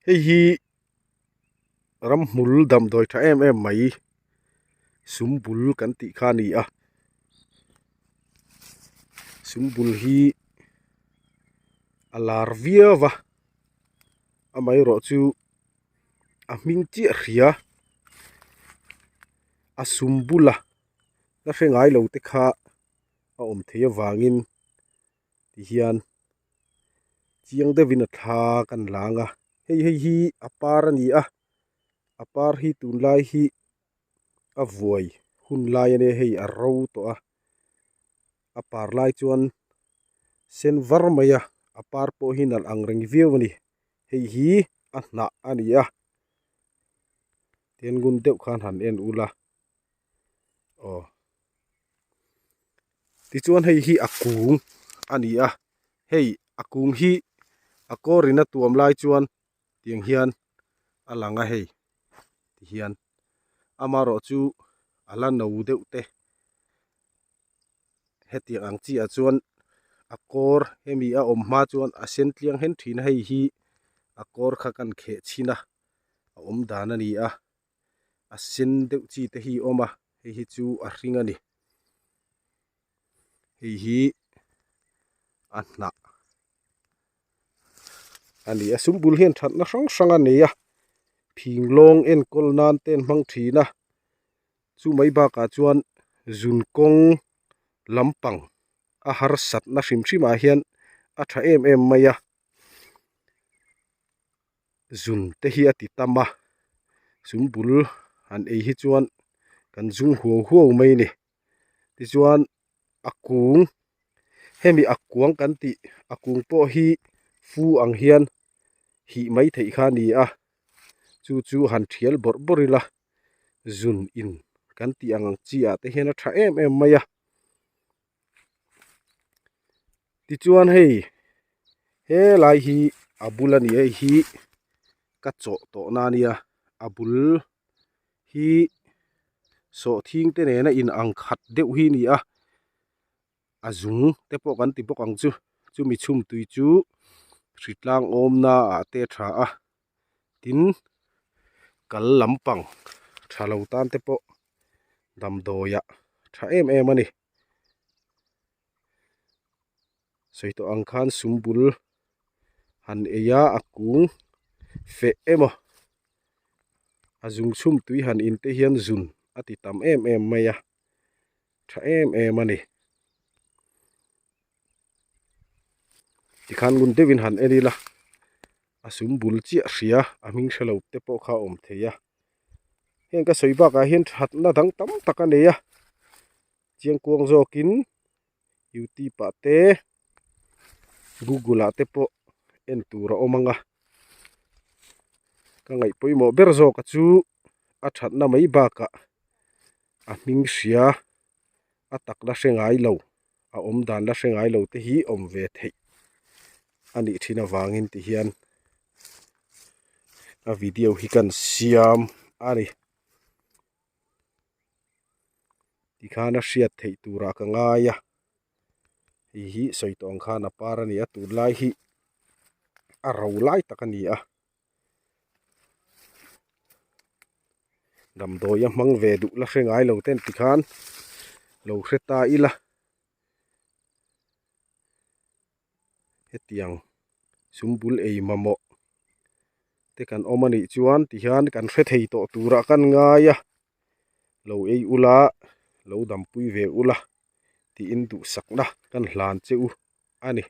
hei hi ram hmul dam doi tha em mai sumbul kan ti kha ni a sumbul hi alar viawa amai ro chu a hming chi ria a sumbula na hrengai lo te kha a om thei wangin ti hian chiang devin a tha kan langa hei hi apar ani a apar hi tunlai hi a vuai hun lai ane hei a ro to a apar lai chuan sen var maya apar po hin al ang reng viau ani hei hi a hna ani a ten gun deuh khan han en ula ti chuan hei hi akung ani a hei akung hi akorina tuam lai chuan tiang hian alanga hei ti hian amaro chu ala no deuh te hetiang ang chi a chuan akor hemi a om ma chuan a sen tliang hen thin hei hi akor kha kan khe china a om dan ani a sen deuh chi te hi oma hei hi chu a hring ani hei hi a hna ani a sumbul hian that na hrang hrang ani a phinglawng en kol nan ten hmang thina chu mai ba ka chuan zun kong lampang a har sat na hrim hrim a hian a tha em mai a zun te hi a ti tama sumbul an ei hi chuan kan zung huau mai ni ti chuan akung hemi akuang kan ti akung po hi fu ang hian hi mai thei kha ni a chu han thial bor borila zun in kan ti ang chi a te hian a tha em mai a ti chuan hei he lai hi abul ani hei hi ka chaw to na nia abul hi so thing te ne na in ang khat deuh hi ni a azung te po kan ti bok ang chu mi chhum tui chu hritlang om na a te tha a tin kal lampang thalo tan te po dam doya tha em ani soito ang khan sumbul han eya akung fe emo azung chhum tui han in te hian zun ati tam em mai a tha em ani ti khan gun devin han enila a sumbul chi hria a hming thelo te po kha om theia hen ka soiba ka hian that na dang tam tak aneya chiang kuang zokin youtube pa te google a te po en tura omanga ka ngai poimo ber zo ka chu a that na mai ba ka a hming hria a tak la hrengai lo a om dan la hrengai lo te hi om ve thei ani thina wangin ti hian a video hi kan siam ani ti khana hriat thei tura ka ngaia hi soitong khana par ani a tur lai hi a ro lai tak ani a dam doi a hmang ve du la hrengai lo ten ti khan lo hreta ila hetiang sumbul ei mamo te kan omani chuan ti hian kan hre thei to tura kan ngaia lo ei ula lo dam pui ve ula ti in du sakna kan hlan cheu ani